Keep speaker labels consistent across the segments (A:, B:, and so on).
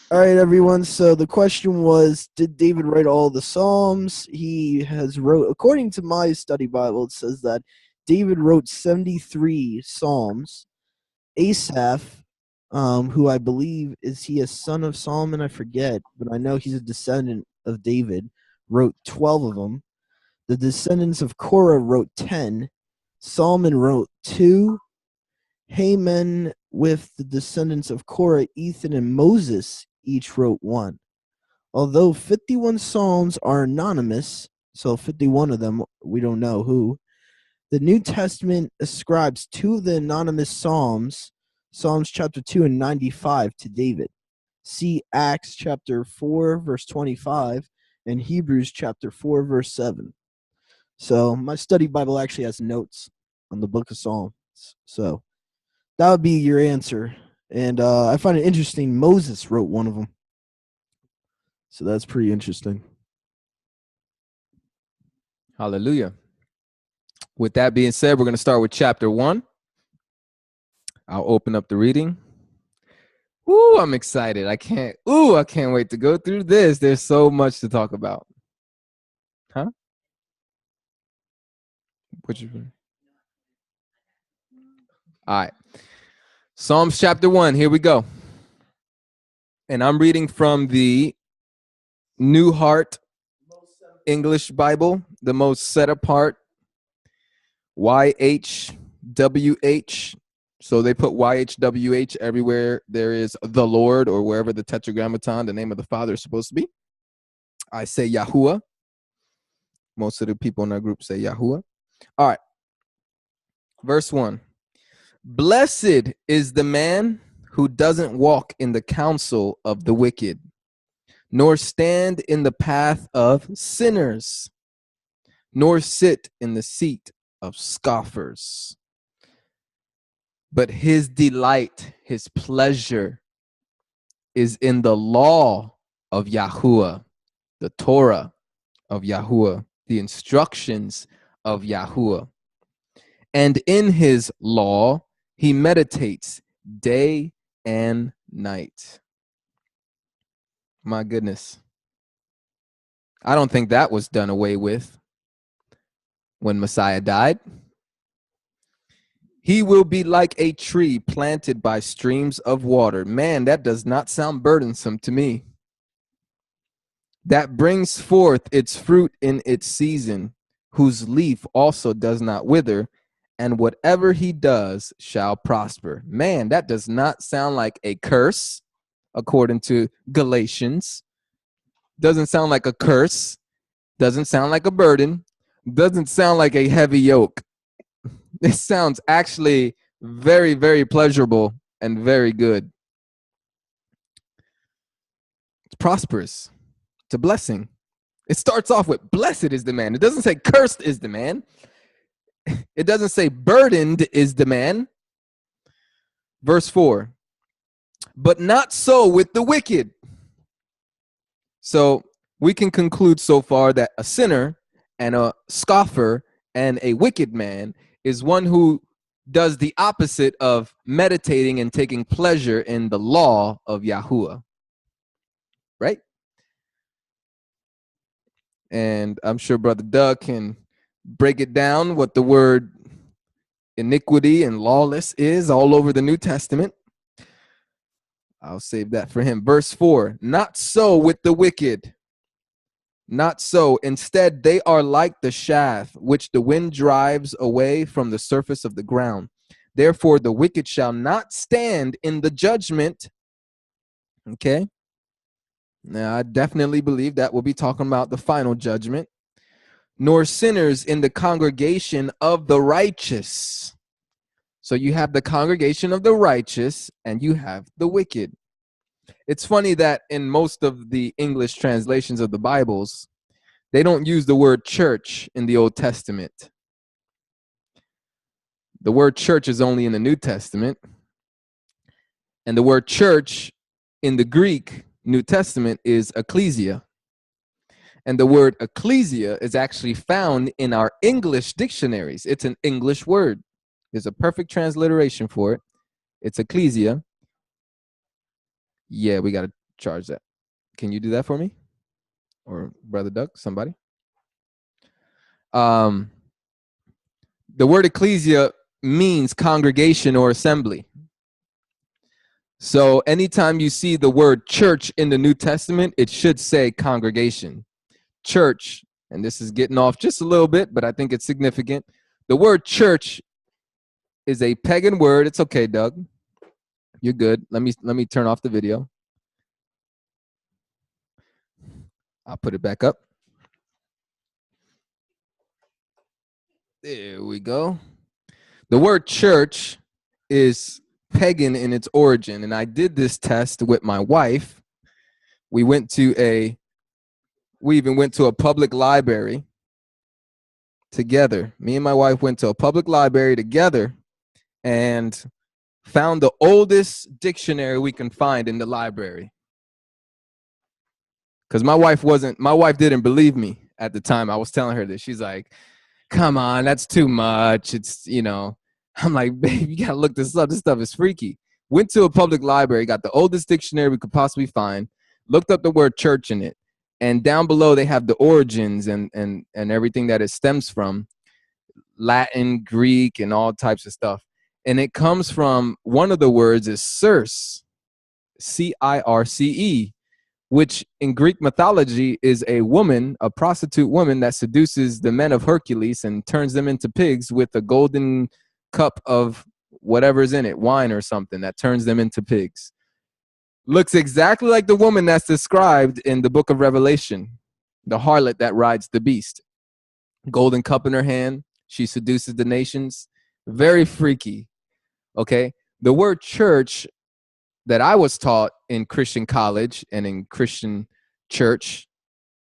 A: All right, everyone. So the question was, did David write all the Psalms? He has wrote, according to my study Bible, it says that David wrote 73 Psalms. Asaph, who I believe is he a son of Solomon? I forget, but I know he's a descendant of David, wrote 12 of them. The descendants of Korah wrote 10. Solomon wrote 2. Haman with the descendants of Korah, Ethan, and Moses each wrote 1. Although 51 Psalms are anonymous, so 51 of them, we don't know who, the New Testament ascribes 2 of the anonymous Psalms, Psalms chapter 2 and 95, to David. See Acts chapter 4, verse 25, and Hebrews chapter 4, verse 7. So my study Bible actually has notes on the book of Psalms. So that would be your answer. And I find it interesting. Moses wrote one of them. So that's pretty interesting.
B: Hallelujah. With that being said, we're going to start with chapter 1. I'll open up the reading. Ooh, I'm excited. I can't wait to go through this. There's so much to talk about. Huh? All right. Psalms chapter 1. Here we go. And I'm reading from the New Heart English Bible, the most set apart YHWH. So they put YHWH everywhere there is the Lord, or wherever the Tetragrammaton, the name of the Father, is supposed to be. I say Yahuwah. Most of the people in our group say Yahuwah. All right. Verse 1. Blessed is the man who doesn't walk in the counsel of the wicked, nor stand in the path of sinners, nor sit in the seat of scoffers. But his delight, his pleasure, is in the law of Yahuwah, the Torah of Yahuwah, the instructions of Yahuwah. And in his law, he meditates day and night. My goodness. I don't think that was done away with when Messiah died. He will be like a tree planted by streams of water. Man, that does not sound burdensome to me. That brings forth its fruit in its season, whose leaf also does not wither, and whatever he does shall prosper. Man, that does not sound like a curse, according to Galatians. Doesn't sound like a curse. Doesn't sound like a burden. Doesn't sound like a heavy yoke. It sounds actually very, very pleasurable and very good. It's prosperous. It's a blessing. It starts off with blessed is the man. It doesn't say cursed is the man. It doesn't say burdened is the man. Verse 4. But not so with the wicked. So we can conclude so far that a sinner and a scoffer and a wicked man is one who does the opposite of meditating and taking pleasure in the law of Yahuwah. Right? And I'm sure Brother Doug can break it down what the word iniquity and lawless is all over the New Testament. I'll save that for him. Verse 4, not so with the wicked. Not so. Instead, they are like the chaff, which the wind drives away from the surface of the ground. Therefore, the wicked shall not stand in the judgment. Okay. Now, I definitely believe that we'll be talking about the final judgment. Nor sinners in the congregation of the righteous. So you have the congregation of the righteous and you have the wicked. It's funny that in most of the English translations of the Bibles, they don't use the word church in the Old Testament. The word church is only in the New Testament. And the word church in the Greek New Testament is ecclesia. And the word ecclesia is actually found in our English dictionaries. It's an English word. There's a perfect transliteration for it. It's ecclesia. Yeah, we got to charge that. Can you do that for me? Or Brother Doug, somebody? The word ecclesia means congregation or assembly. So anytime you see the word church in the New Testament, it should say congregation. Church, and this is getting off just a little bit, but I think it's significant. The word church is a pagan word. It's okay, Doug. You're good. Let me turn off the video. I'll put it back up. There we go. The word church is pagan in its origin, and I did this test with my wife. We even went to a public library together. Me and my wife went to a public library together and found the oldest dictionary we can find in the library. Because my wife didn't believe me at the time. I was telling her this. She's like, come on, that's too much. It's, I'm like, babe, you gotta look this up. This stuff is freaky. Went to a public library, got the oldest dictionary we could possibly find, looked up the word church in it. And down below, they have the origins and everything that it stems from, Latin, Greek, and all types of stuff. And it comes from, one of the words is Circe, Circe, which in Greek mythology is a woman, a prostitute woman that seduces the men of Hercules and turns them into pigs with a golden cup of whatever's in it, wine or something, that turns them into pigs. Looks exactly like the woman that's described in the book of Revelation, the harlot that rides the beast. Golden cup in her hand. She seduces the nations. Very freaky. Okay. The word church that I was taught in Christian college and in Christian church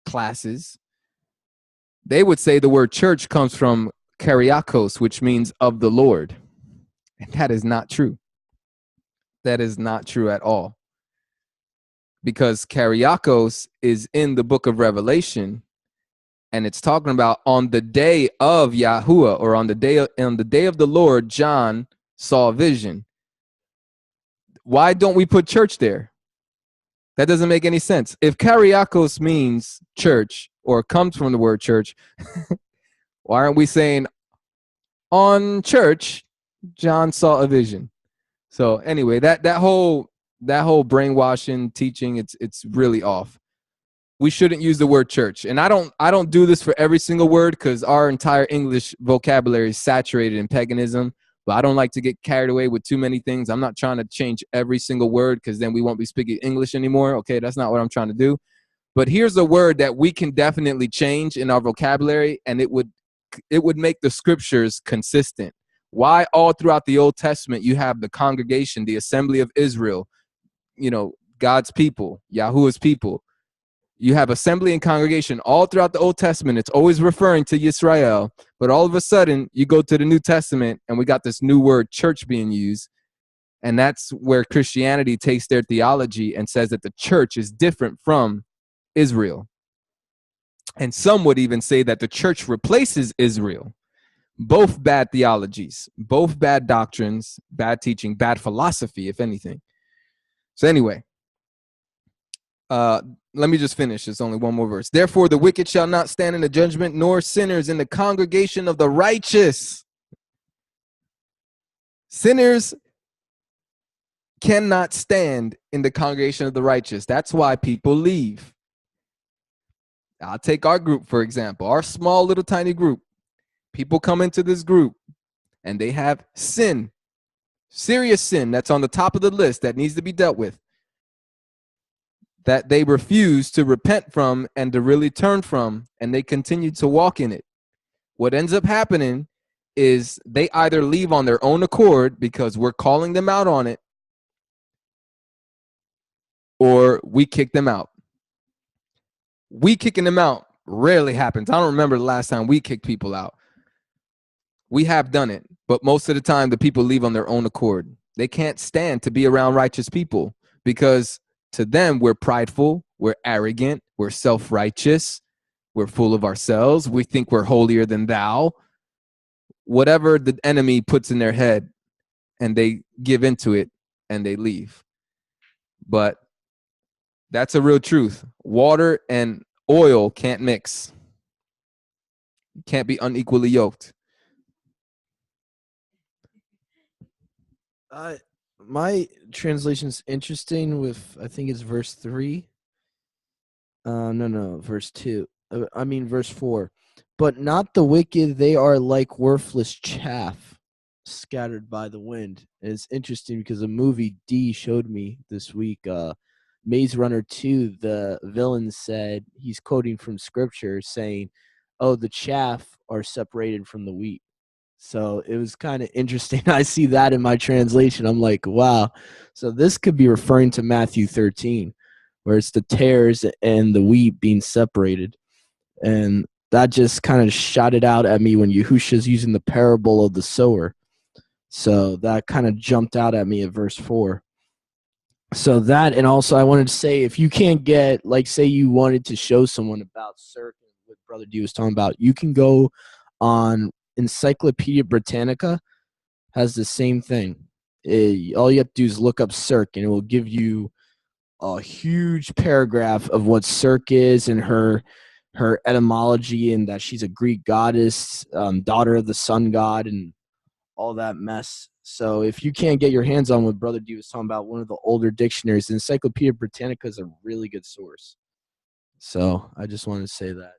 B: classes, they would say the word church comes from Kyriakos, which means of the Lord. And that is not true. That is not true at all. Because Kyriakos is in the book of Revelation, and it's talking about on the day of Yahuwah, or on the day of the Lord, John saw a vision. Why don't we put church there? That doesn't make any sense. If Kyriakos means church, or comes from the word church, why aren't we saying on church, John saw a vision? So anyway, that whole brainwashing teaching, it's really off. We shouldn't use the word church. And I don't do this for every single word, because our entire English vocabulary is saturated in paganism. But I don't like to get carried away with too many things. I'm not trying to change every single word, because then we won't be speaking English anymore. Okay, that's not what I'm trying to do. But here's a word that we can definitely change in our vocabulary, and it would make the scriptures consistent. Why all throughout the Old Testament you have the congregation, the assembly of Israel, God's people, Yahuwah's people. You have assembly and congregation all throughout the Old Testament. It's always referring to Yisrael. But all of a sudden, you go to the New Testament, and we got this new word, church, being used. And that's where Christianity takes their theology and says that the church is different from Israel. And some would even say that the church replaces Israel. Both bad theologies, both bad doctrines, bad teaching, bad philosophy, if anything. So anyway, let me just finish. It's only one more verse. Therefore, the wicked shall not stand in the judgment, nor sinners in the congregation of the righteous. Sinners cannot stand in the congregation of the righteous. That's why people leave. I'll take our group, for example, our small little tiny group. People come into this group and they have sin, serious sin that's on the top of the list that needs to be dealt with, that they refuse to repent from and to really turn from, and they continue to walk in it. What ends up happening is they either leave on their own accord because we're calling them out on it, or we kick them out. We kicking them out rarely happens. I don't remember the last time we kicked people out. We have done it, but most of the time the people leave on their own accord. They can't stand to be around righteous people, because to them we're prideful, we're arrogant, we're self-righteous, we're full of ourselves, we think we're holier than thou. Whatever the enemy puts in their head, and they give into it and they leave. But That's a real truth. Water and oil can't mix. Can't be unequally yoked.
A: My translation's interesting with, I think it's verse 3. No, verse 2. Verse 4. But not the wicked, they are like worthless chaff scattered by the wind. And it's interesting because a movie D showed me this week, Maze Runner 2, the villain said, he's quoting from scripture saying, "Oh, the chaff are separated from the wheat." So it was kind of interesting. I see that in my translation. I'm like, wow. So this could be referring to Matthew 13, where it's the tares and the wheat being separated. And that just kind of shot it out at me when Yahusha's using the parable of the sower. So that kind of jumped out at me at verse 4. So that, and also I wanted to say, if you can't get, like, say you wanted to show someone about Cirque, what Brother D was talking about, you can go on Encyclopedia Britannica, has the same thing. All you have to do is look up Cirque, and it will give you a huge paragraph of what Cirque is and her etymology, and that she's a Greek goddess, daughter of the sun god, and all that mess. So if you can't get your hands on what Brother D was talking about, one of the older dictionaries, the Encyclopedia Britannica is a really good source. So I just wanted to say that.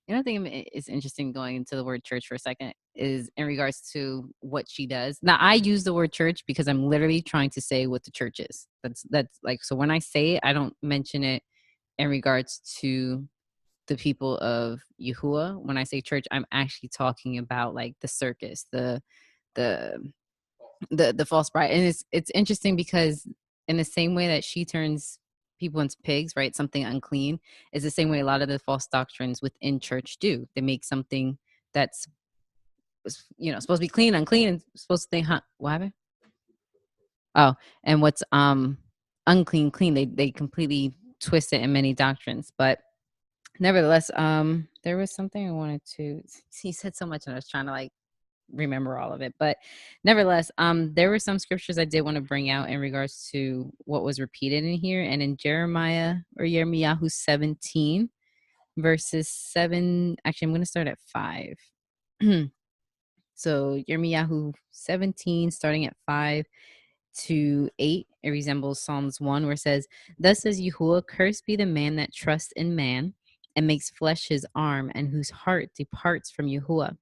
C: You know, I think it's interesting going into the word church for a second is in regards to what she does. Now, I use the word church because I'm literally trying to say what the church is. That's like, so when I say it, I don't mention it in regards to the people of Yahuwah. When I say church, I'm actually talking about like the circus, the false bride. And it's interesting because in the same way that she turns people into pigs, right? Something unclean is the same way a lot of the false doctrines within church do. They make something that's, supposed to be clean, unclean, and supposed to think, huh, what happened? Oh, and what's unclean, clean. They completely twist it in many doctrines. But nevertheless, there was something I wanted to. He said so much, and I was trying to like remember all of it, but nevertheless, there were some scriptures I did want to bring out in regards to what was repeated in here. And in Jeremiah or Yirmiyahu 17 verses 7, actually I'm going to start at 5. So Yirmiyahu 17 starting at 5 to 8, it resembles Psalms 1 where it says, "Thus says Yahuwah, cursed be the man that trusts in man and makes flesh his arm, and whose heart departs from Yahuwah.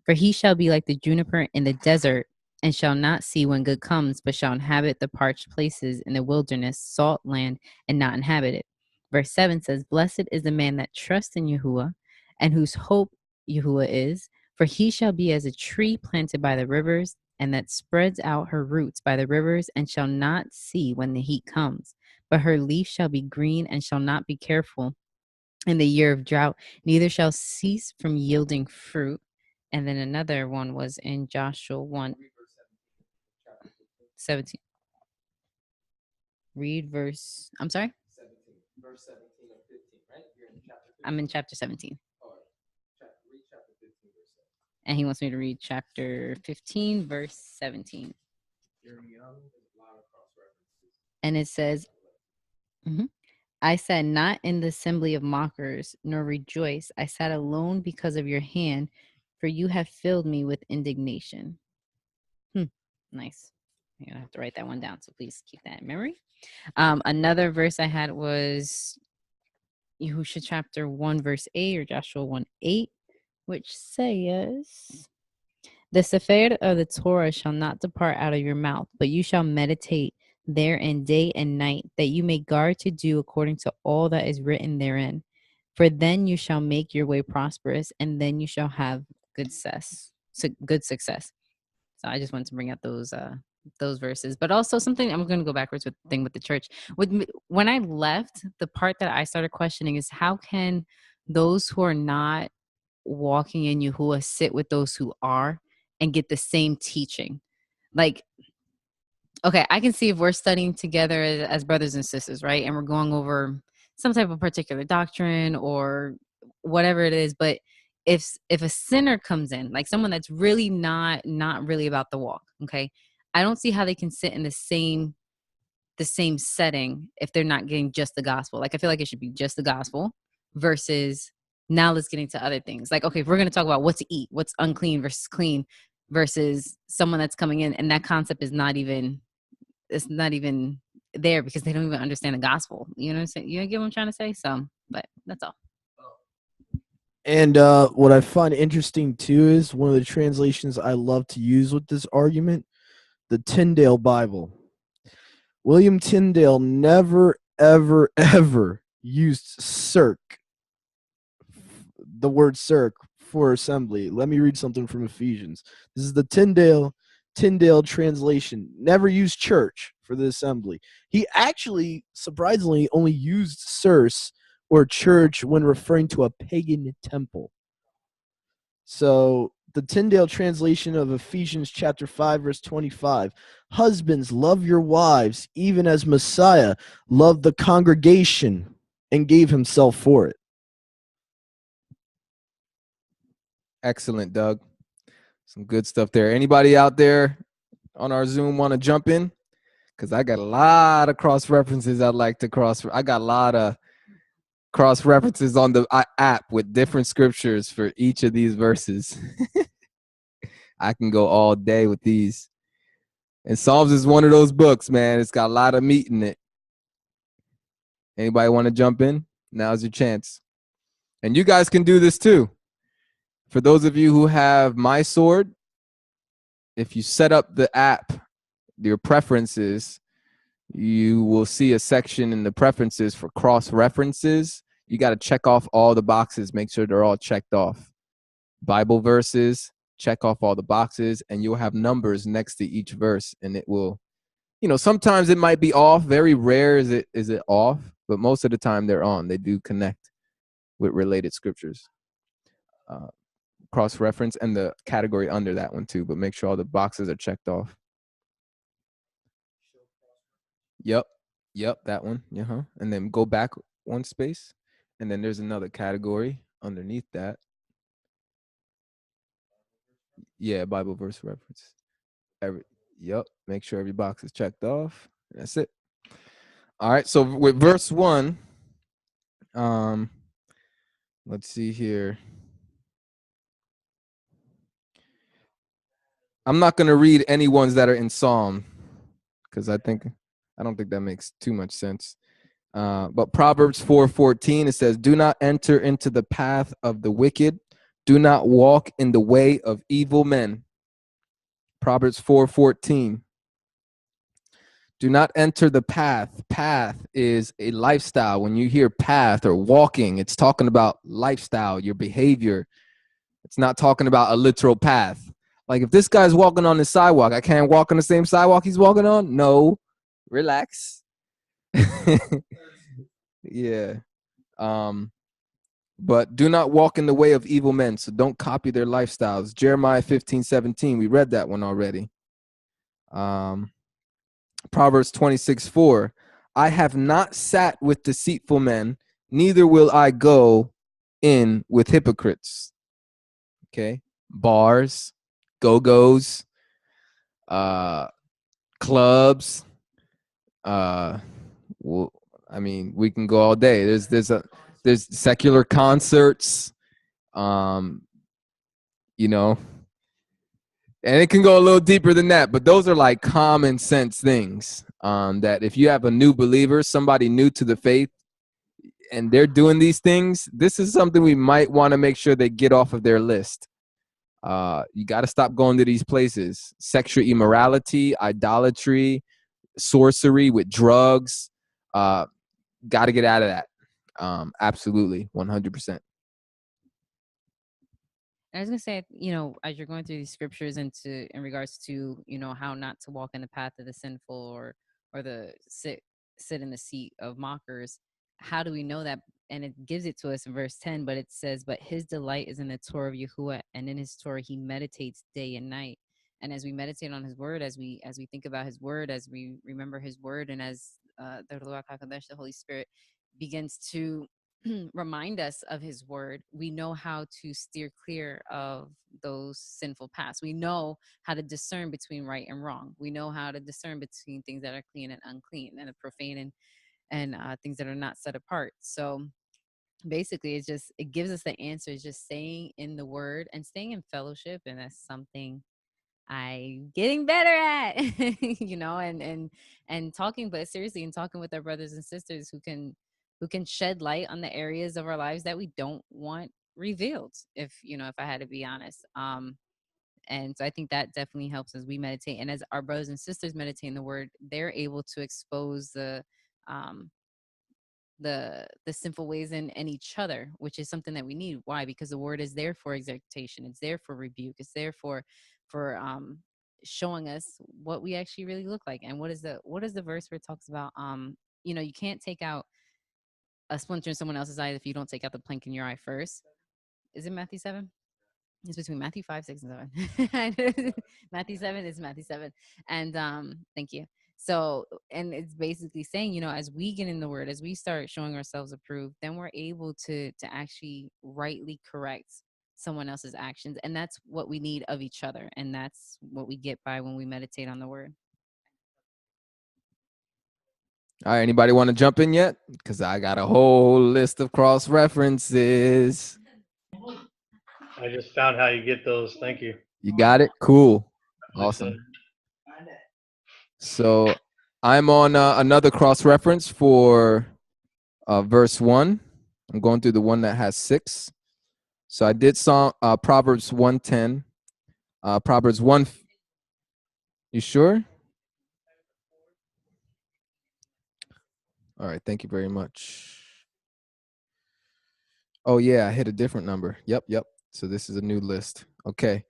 C: For he shall be like the juniper in the desert, and shall not see when good comes, but shall inhabit the parched places in the wilderness, salt land, and not inhabit it." Verse 7 says, "Blessed is the man that trusts in Yahuwah, and whose hope Yahuwah is. For he shall be as a tree planted by the rivers, and that spreads out her roots by the rivers, and shall not see when the heat comes. But her leaf shall be green, and shall not be careful in the year of drought, neither shall cease from yielding fruit." And then another one was in Joshua 1:17. Read verse, I'm sorry?
B: 17, verse 17 of 15, right? You're in chapter 15.
C: I'm in chapter 17.
B: Read chapter 15, verse 7.
C: And he wants me to read chapter 15, verse 17. And it says, "I sat not in the assembly of mockers, nor rejoice. I sat alone because of your hand, for you have filled me with indignation." Nice. I'm going to have to write that one down, so please keep that in memory. Another verse I had was Yahusha chapter 1, verse 8, or Joshua 1:8, which says, "The Sefer of the Torah shall not depart out of your mouth, but you shall meditate therein day and night, that you may guard to do according to all that is written therein. For then you shall make your way prosperous, and then you shall have good success." So I just wanted to bring out those verses, but also something I'm going to go backwards with the thing with the church. When I left, the part that I started questioning is how can those who are not walking in Yahuwah sit with those who are and get the same teaching? Like, okay, I can see if we're studying together as brothers and sisters, right? And we're going over some type of particular doctrine or whatever it is. But if a sinner comes in, like someone that's really not really about the walk, okay, I don't see how they can sit in the the same setting if they're not getting just the gospel. Like I feel like it should be just the gospel versus now let's get into other things. Like, okay, if we're going to talk about what to eat, what's unclean versus clean versus someone that's coming in and that concept is not even, it's not even there because they don't even understand the gospel. You know what I'm saying? You get what I'm trying to say? So, but that's all.
A: And what I find interesting too is one of the translations I love to use with this argument, the Tyndale Bible. William Tyndale never, ever, ever used circ, the word circ, for assembly. Let me read something from Ephesians. This is the Tyndale translation. Never used church for the assembly. He actually, surprisingly, only used circe or church when referring to a pagan temple. So the Tyndale translation of Ephesians chapter 5, verse 25. Husbands, love your wives, even as Messiah loved the congregation and gave himself for it.
B: Excellent, Doug. Some good stuff there. Anybody out there on our Zoom want to jump in? Because I got a lot of cross references I'd like to I got a lot of cross references on the app with different scriptures for each of these verses. I can go all day with these. And Psalms is one of those books, man. It's got a lot of meat in it. Anybody want to jump in? Now's your chance. And you guys can do this too. For those of you who have My Sword, if you set up the app, your preferences, you will see a section in the preferences for cross references. You got to check off all the boxes, make sure they're all checked off. Bible verses, check off all the boxes, and you'll have numbers next to each verse, and it will, sometimes it might be off. Very rare is it off, but most of the time they're on. They do connect with related scriptures. Cross reference and the category under that one too, but make sure all the boxes are checked off. Yep, that one. And then go back one space, and then there's another category underneath that. Yeah, Bible verse reference. Make sure every box is checked off. That's it. All right, so with verse 1, let's see here. I'm not going to read any ones that are in Psalm because I don't think that makes too much sense. But Proverbs 4:14, it says, "Do not enter into the path of the wicked. Do not walk in the way of evil men." Proverbs 4:14. Do not enter the path. Path is a lifestyle. When you hear path or walking, it's talking about lifestyle, your behavior. It's not talking about a literal path. Like if this guy's walking on the sidewalk, I can't walk on the same sidewalk he's walking on? No. Relax. Yeah. But do not walk in the way of evil men. So don't copy their lifestyles. Jeremiah 15:17. We read that one already. Proverbs 26:4. I have not sat with deceitful men, neither will I go in with hypocrites. Okay. Bars, go-go's, clubs. Well, I mean, we can go all day. There's secular concerts, and it can go a little deeper than that, but those are like common sense things, that if you have a new believer, somebody new to the faith, and they're doing these things, this is something we might want to make sure they get off of their list. You got to stop going to these places. Sexual immorality, idolatry, sorcery with drugs, got to get out of that. Absolutely, 100%.
C: I was gonna say, as you're going through these scriptures in regards to, how not to walk in the path of the sinful or the sit in the seat of mockers. How do we know that? And it gives it to us in verse 10, but it says, "But his delight is in the Torah of Yahuwah, and in his Torah he meditates day and night." And as we meditate on his word, as we think about his word, as we remember his word, and as the Ruach HaKodesh, the Holy Spirit, begins to remind us of his word, we know how to steer clear of those sinful paths. We know how to discern between right and wrong. We know how to discern between things that are clean and unclean, and the profane and things that are not set apart. So basically, it gives us the answer. It's just staying in the word and staying in fellowship, and that's something I'm getting better at, and talking, but seriously, and talking with our brothers and sisters who can shed light on the areas of our lives that we don't want revealed. If I had to be honest, and so I think that definitely helps as we meditate, and as our brothers and sisters meditate in the Word, they're able to expose um, the sinful ways in each other, which is something that we need. Why? Because the word is there for exhortation, it's there for rebuke, it's there for showing us what we actually really look like. And what is the verse where it talks about you can't take out a splinter in someone else's eye if you don't take out the plank in your eye first. Is it Matthew 7? It's between Matthew 5, 6, and 7. Matthew 7 is Matthew 7. And thank you. So, and it's basically saying, as we get in the word, as we start showing ourselves approved, then we're able to actually rightly correct someone else's actions. And that's what we need of each other. And that's what we get by when we meditate on the word.
B: All right, anybody want to jump in yet? Because I got a whole list of cross references.
D: I just found how you get those. Thank you.
B: You got it? Cool. Awesome. So I'm on another cross reference for verse 1. I'm going through the one that has 6. So I did Proverbs 1:10. Proverbs 1. You sure? All right. Thank you very much. Oh, yeah. I hit a different number. Yep. So this is a new list. Okay.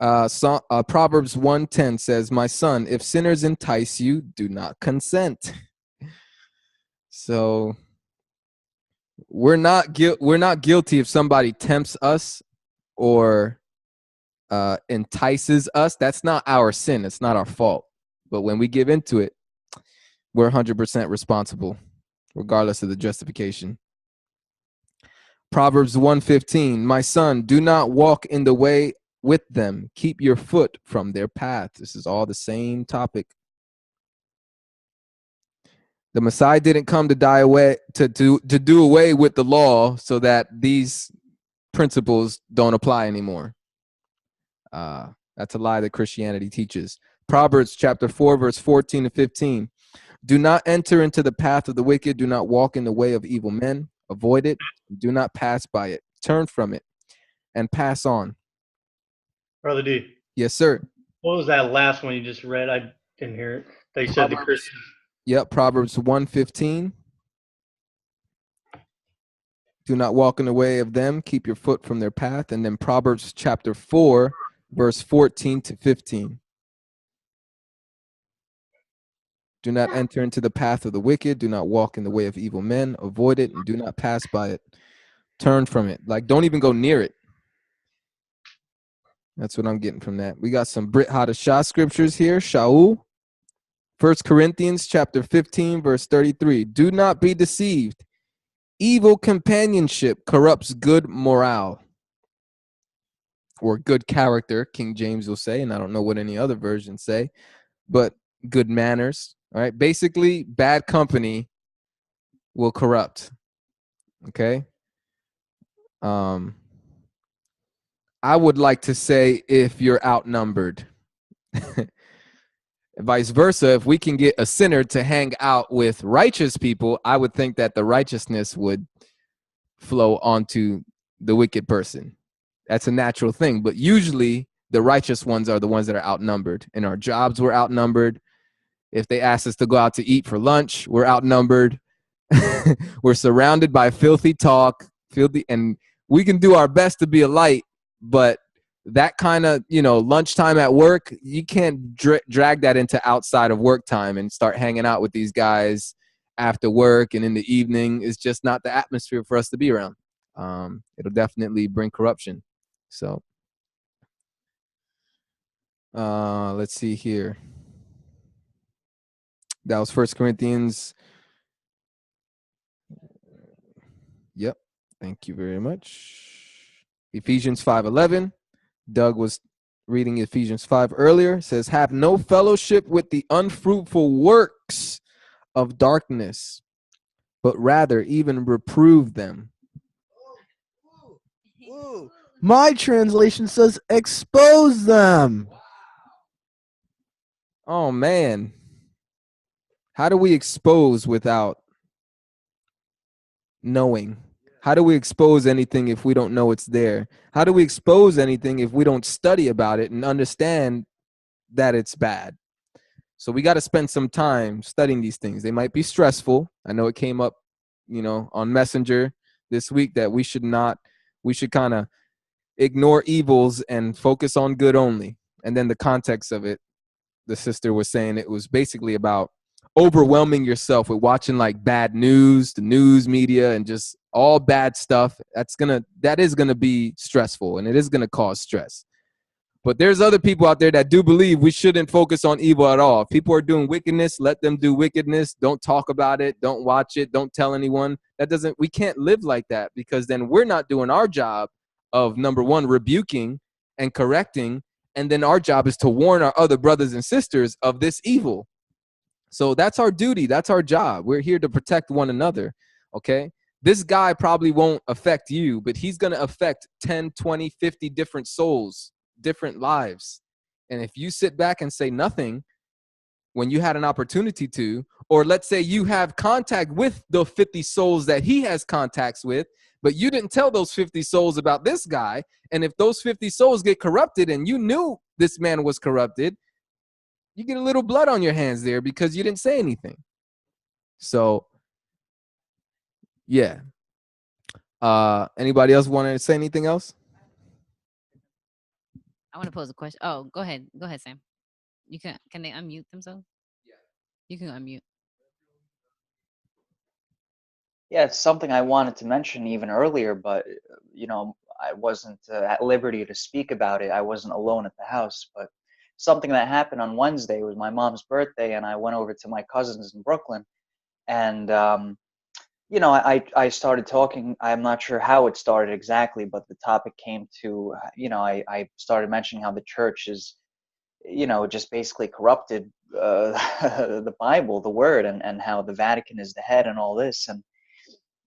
B: Proverbs 1:10 says, "My son, if sinners entice you, do not consent." So we're not guilty if somebody tempts us or entices us. That's not our sin. It's not our fault. But when we give into it, we're 100% responsible, regardless of the justification. Proverbs 1:15, "My son, do not walk in the way with them. Keep your foot from their path." This is all the same topic. The Messiah didn't come to die away to do away with the law so that these principles don't apply anymore. That's a lie that Christianity teaches. Proverbs chapter 4, verse 14 to 15. "Do not enter into the path of the wicked. Do not walk in the way of evil men. Avoid it. Do not pass by it. Turn from it and pass on."
D: Brother D.
B: Yes, sir.
D: What was that last one you just read? I didn't hear it. They said the Christians.
B: Yep, Proverbs 1:15. "Do not walk in the way of them. Keep your foot from their path." And then Proverbs chapter 4, verse 14 to 15. "Do not enter into the path of the wicked. Do not walk in the way of evil men. Avoid it and do not pass by it. Turn from it." Like, don't even go near it. That's what I'm getting from that. We got some Brit Hadashah scriptures here. Shaul. 1 Corinthians chapter 15, verse 33. "Do not be deceived. Evil companionship corrupts good morale." Or good character, King James will say, and I don't know what any other versions say, but good manners. All right. Basically, bad company will corrupt. Okay. I would like to say if you're outnumbered. Vice versa, if we can get a sinner to hang out with righteous people, I would think that the righteousness would flow onto the wicked person. That's a natural thing. But usually the righteous ones are the ones that are outnumbered. In our jobs, we're outnumbered. If they ask us to go out to eat for lunch, we're outnumbered. We're surrounded by filthy talk, and we can do our best to be a light, but that kind of, lunchtime at work, you can't drag that into outside of work time and start hanging out with these guys after work and in the evening. It's just not the atmosphere for us to be around. It'll definitely bring corruption. So let's see here. That was 1 Corinthians Yep. Thank you very much. Ephesians 5:11. Doug was reading Ephesians 5 earlier. It says, have no fellowship with the unfruitful works of darkness, but rather even reprove them.
A: Ooh. My translation says expose them.
B: Oh, man. How do we expose without knowing? How do we expose anything if we don't know it's there? How do we expose anything if we don't study about it and understand that it's bad? So we got to spend some time studying these things. They might be stressful. I know it came up, on Messenger this week that we should kind of ignore evils and focus on good only. And then the context of it, the sister was saying it was basically about overwhelming yourself with watching like bad news, the news media, and just all bad stuff. That is gonna be stressful, and it is gonna cause stress. But there's other people out there that do believe we shouldn't focus on evil at all. If people are doing wickedness, let them do wickedness. Don't talk about it. Don't watch it. Don't tell anyone. We can't live like that, because then we're not doing our job of, number one, rebuking and correcting. And then our job is to warn our other brothers and sisters of this evil. So that's our duty. That's our job. We're here to protect one another. Okay. This guy probably won't affect you, but he's going to affect 10, 20, 50 different souls, different lives. And if you sit back and say nothing when you had an opportunity to, or let's say you have contact with the 50 souls that he has contacts with, but you didn't tell those 50 souls about this guy. And if those 50 souls get corrupted and you knew this man was corrupted, you get a little blood on your hands there because you didn't say anything. So, yeah. Anybody else want to say anything else?
C: I want to pose a question. Oh, go ahead. Go ahead, Sam. Can they unmute themselves? Yeah. You can unmute.
E: Yeah, it's something I wanted to mention even earlier, but I wasn't at liberty to speak about it. I wasn't alone at the house, but something that happened on Wednesday was my mom's birthday, and I went over to my cousins in Brooklyn, and I started talking. I'm not sure how it started exactly, but the topic came to, I started mentioning how the church is, just basically corrupted the Bible, the word, and how the Vatican is the head and all this.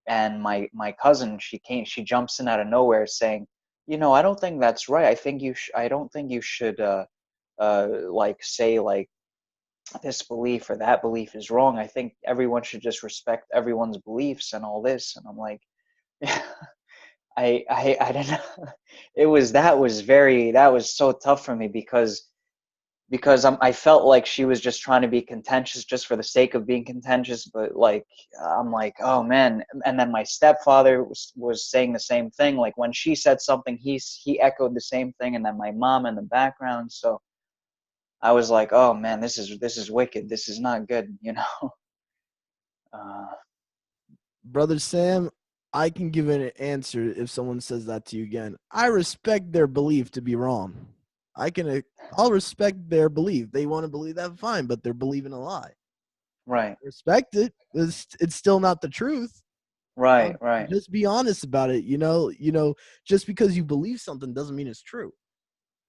E: And my cousin, she jumps in out of nowhere saying, I don't think that's right. I don't think you should like say like this belief or that belief is wrong. I think everyone should just respect everyone's beliefs and all this. And I'm like, I don't know. That was so tough for me because I felt like she was just trying to be contentious just for the sake of being contentious. But like, I'm like, oh man. And then my stepfather was saying the same thing. Like when she said something, he echoed the same thing. And then my mom in the background. So I was like, oh man, this is wicked. This is not good,
A: Brother Sam, I can give an answer if someone says that to you again. I respect their belief to be wrong. I'll respect their belief. They want to believe that, fine, but they're believing a lie.
E: Right.
A: Respect it. It's still not the truth.
E: Right.
A: Just be honest about it. Just because you believe something doesn't mean it's true.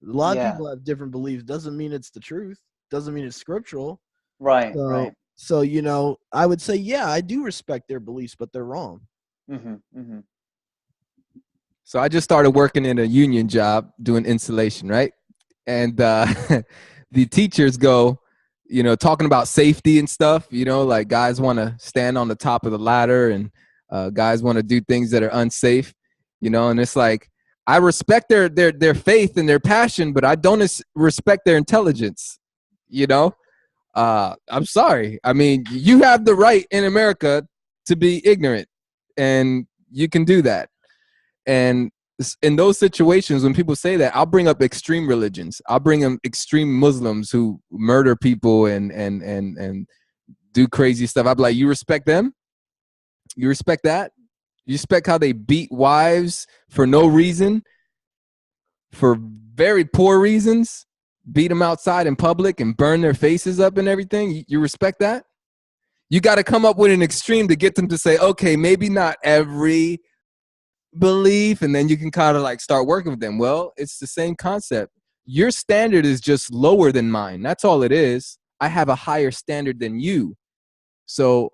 A: A lot of people have different beliefs. Doesn't mean it's the truth. Doesn't mean it's scriptural.
E: Right.
A: So I would say, yeah, I do respect their beliefs, but they're wrong.
E: Mm-hmm.
B: So I just started working in a union job doing insulation, right? And the teachers go, talking about safety and stuff, like guys want to stand on the top of the ladder and guys want to do things that are unsafe, and it's like, I respect their faith and their passion, but I don't respect their intelligence, I'm sorry. I mean, you have the right in America to be ignorant, and you can do that. And in those situations, when people say that, I'll bring up extreme religions. I'll bring them extreme Muslims who murder people and do crazy stuff. I'll be like, you respect them? You respect that? You respect how they beat wives for no reason, for very poor reasons, beat them outside in public and burn their faces up and everything? You respect that? You got to come up with an extreme to get them to say, okay, maybe not every belief, and then you can kind of like start working with them. Well, it's the same concept. Your standard is just lower than mine. That's all it is. I have a higher standard than you. So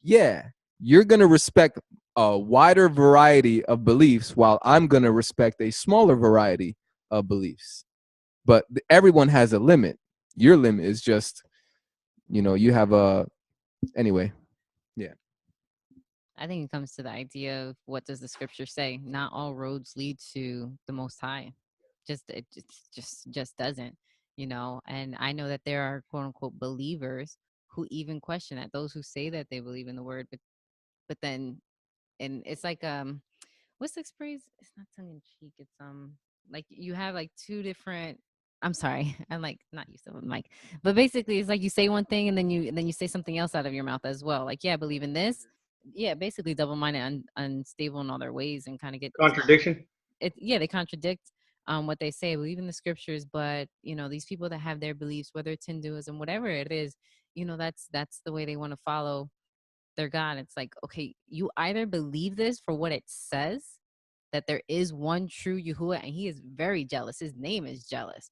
B: yeah, you're going to respect a wider variety of beliefs while I'm going to respect a smaller variety of beliefs. But everyone has a limit. Your limit is just, you have a, anyway. Yeah.
C: I think it comes to the idea of what does the scripture say? Not all roads lead to the Most High. It just doesn't, And I know that there are quote unquote believers who even question that. Those who say that they believe in the word, but then, and it's like what's the phrase? It's not tongue in cheek. It's like you have like two different. I'm sorry, I'm like not used to the mic, but basically it's like you say one thing and then you say something else out of your mouth as well. Like, yeah, I believe in this. Yeah, basically double-minded, unstable in all their ways, and kind of get
D: Contradiction.
C: They contradict what they say. I believe in the scriptures, but these people that have their beliefs, whether it's Hinduism, whatever it is, that's the way they want to follow their God. It's like, okay, you either believe this for what it says, that there is one true Yahuwah, and he is very jealous. His name is jealous,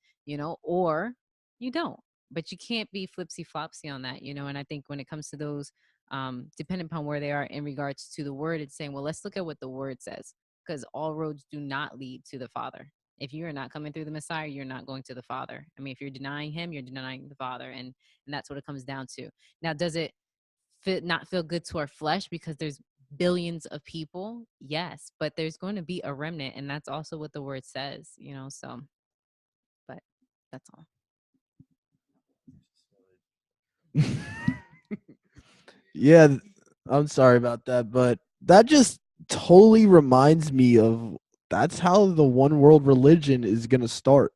C: or you don't. But you can't be flipsy flopsy on that, And I think when it comes to those, depending upon where they are in regards to the word, it's saying, well, let's look at what the word says, because all roads do not lead to the Father. If you are not coming through the Messiah, you're not going to the Father. I mean, if you're denying him, you're denying the Father, and that's what it comes down to. Now, does it not feel good to our flesh because there's billions of people? Yes, but there's going to be a remnant, and that's also what the word says, so, but that's all.
A: Yeah, I'm sorry about that, but that just totally reminds me of that's how the one world religion is going to start.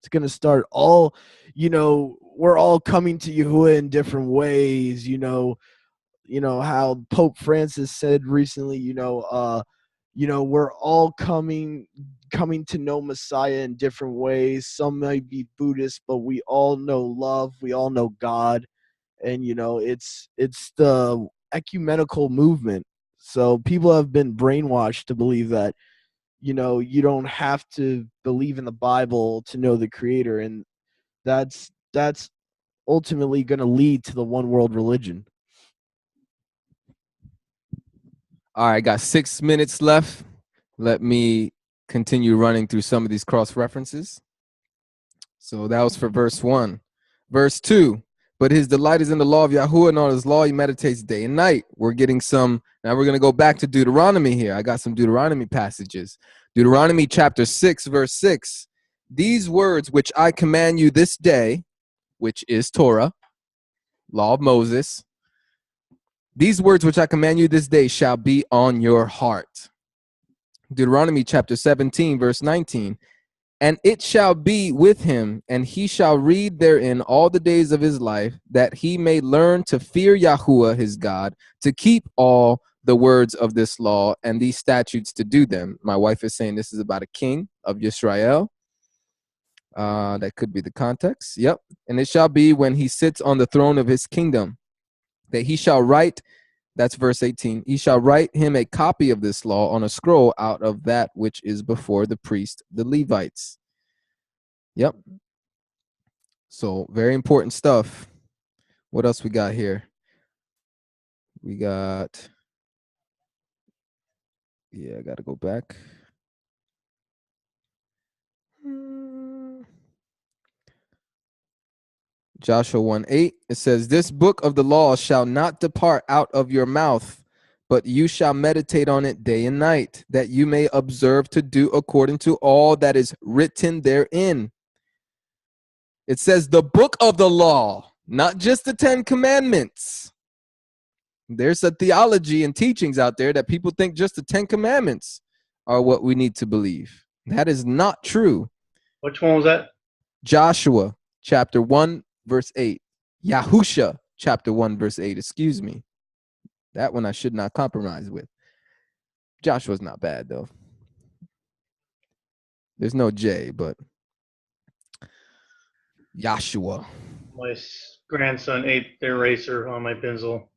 A: It's going to start all, we're all coming to Yahuwah in different ways, how Pope Francis said recently, we're all coming to know Messiah in different ways. Some might be Buddhist, but we all know love, we all know God. And it's the ecumenical movement. So people have been brainwashed to believe that you don't have to believe in the Bible to know the Creator, and that's ultimately going to lead to the one world religion.
B: All right, got 6 minutes left. Let me continue running through some of these cross references. So that was for verse 1. Verse 2, but his delight is in the law of Yahuwah, and on his law he meditates day and night. We're getting some, now we're going to go back to Deuteronomy here. I got some Deuteronomy passages. Deuteronomy chapter 6, verse 6. These words which I command you this day, which is Torah, law of Moses, these words which I command you this day shall be on your heart. Deuteronomy chapter 17, verse 19. And it shall be with him, and he shall read therein all the days of his life, that he may learn to fear Yahuwah his God, to keep all the words of this law and these statutes to do them. My wife is saying this is about a king of Israel. That could be the context. Yep. And it shall be when he sits on the throne of his kingdom, that he shall write, that's verse 18, he shall write him a copy of this law on a scroll out of that which is before the priest, the Levites. Yep. So very important stuff. What else we got here? We got, yeah, I got to go back. Joshua 1:8, it says, this book of the law shall not depart out of your mouth, but you shall meditate on it day and night, that you may observe to do according to all that is written therein. It says the book of the law, not just the 10 commandments. There's a theology and teachings out there that people think just the 10 commandments are what we need to believe. That is not true.
D: Which one was that?
B: Joshua chapter 1, verse 8. Yahusha chapter 1, verse 8. Excuse me. That one I should not compromise with. Joshua's not bad, though. There's no J, but Yahshua.
D: My grandson ate the eraser on my pencil.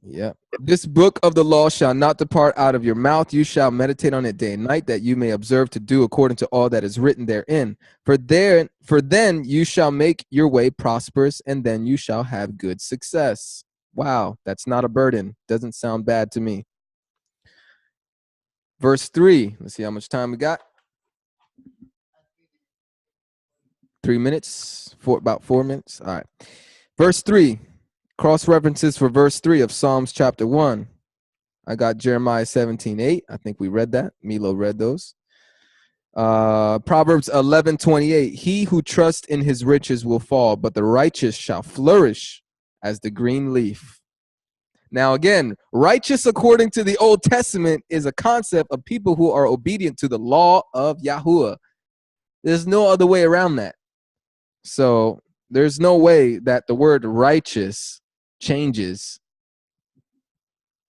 B: Yeah. This book of the law shall not depart out of your mouth. You shall meditate on it day and night, that you may observe to do according to all that is written therein. For then you shall make your way prosperous, and then you shall have good success. Wow, that's not a burden. Doesn't sound bad to me. Verse 3. Let's see how much time we got. 3 minutes. About 4 minutes. All right. Verse 3. Cross references for verse 3 of Psalms chapter 1. I got Jeremiah 17:8. I think we read that. Milo read those. Proverbs 11:28. He who trusts in his riches will fall, but the righteous shall flourish as the green leaf. Now, again, righteous according to the Old Testament is a concept of people who are obedient to the law of Yahuwah. There's no other way around that. So there's no way that the word righteous changes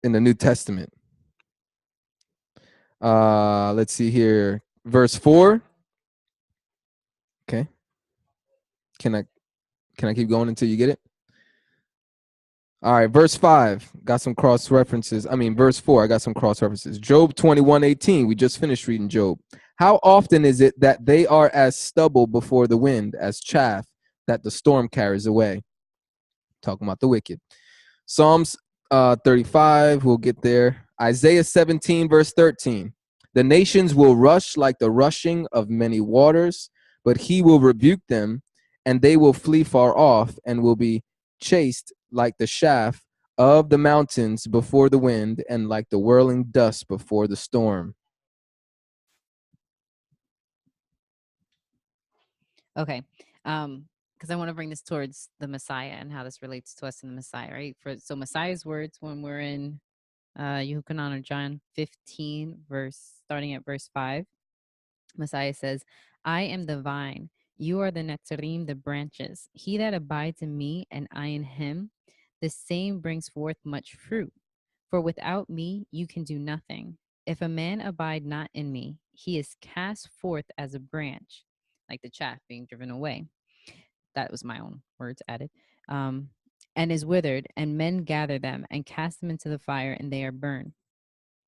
B: in the New Testament. Let's see here. Verse 4. Okay. Can I keep going until you get it? All right, verse 5. Got some cross references. Verse 4, I got some cross references. Job 21:18. We just finished reading Job. How often is it that they are as stubble before the wind, as chaff that the storm carries away? Talking about the wicked. Psalms 35, we'll get there. Isaiah 17, verse 13. The nations will rush like the rushing of many waters, but he will rebuke them, and they will flee far off, and will be chased like the chaff of the mountains before the wind, and like the whirling dust before the storm.
C: Okay. Because I want to bring this towards the Messiah and how this relates to us in the Messiah, right? So Messiah's words when we're in Yehukanan or John 15, starting at verse 5, Messiah says, I am the vine, you are the netzarim, the branches. He that abides in me and I in him, the same brings forth much fruit. For without me you can do nothing. If a man abide not in me, he is cast forth as a branch, like the chaff being driven away. That was my own words added. And is withered, and men gather them and cast them into the fire, and they are burned.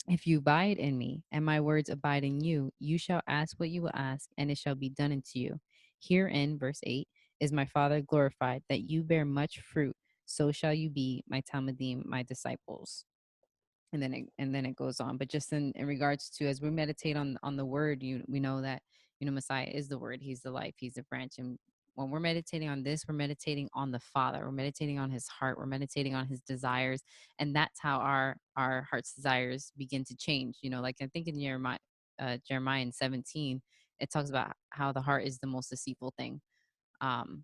C: If you abide in me, and my words abide in you, you shall ask what you will ask, and it shall be done unto you. Herein, verse 8, is my Father glorified, that you bear much fruit, so shall you be my Talmudim, my disciples. And then it goes on. But just in regards to, as we meditate on the word, we know that, Messiah is the word. He's the life. He's the branch. And when we're meditating on this, we're meditating on the Father. We're meditating on his heart. We're meditating on his desires. And that's how our heart's desires begin to change. Like I think in Jeremiah in 17, it talks about how the heart is the most deceitful thing. And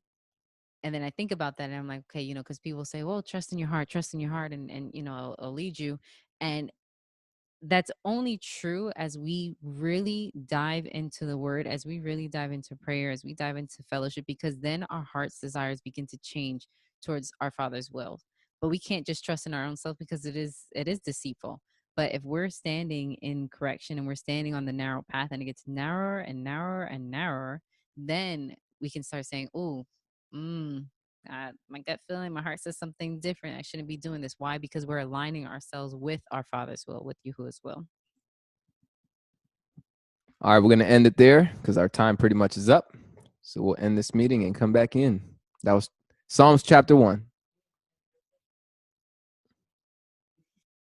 C: then I think about that and I'm like, okay, because people say, well, trust in your heart, and it'll lead you. And that's only true as we really dive into the word, as we really dive into prayer, as we dive into fellowship, because then our heart's desires begin to change towards our Father's will. But we can't just trust in our own self, because it is deceitful. But if we're standing in correction and we're standing on the narrow path and it gets narrower and narrower and narrower, then we can start saying, oh, my gut feeling, my heart says something different. I shouldn't be doing this. Why? Because we're aligning ourselves with our Father's will, with Yahuwah's will.
B: All right, we're going to end it there because our time pretty much is up. So we'll end this meeting and come back in. That was Psalms chapter 1.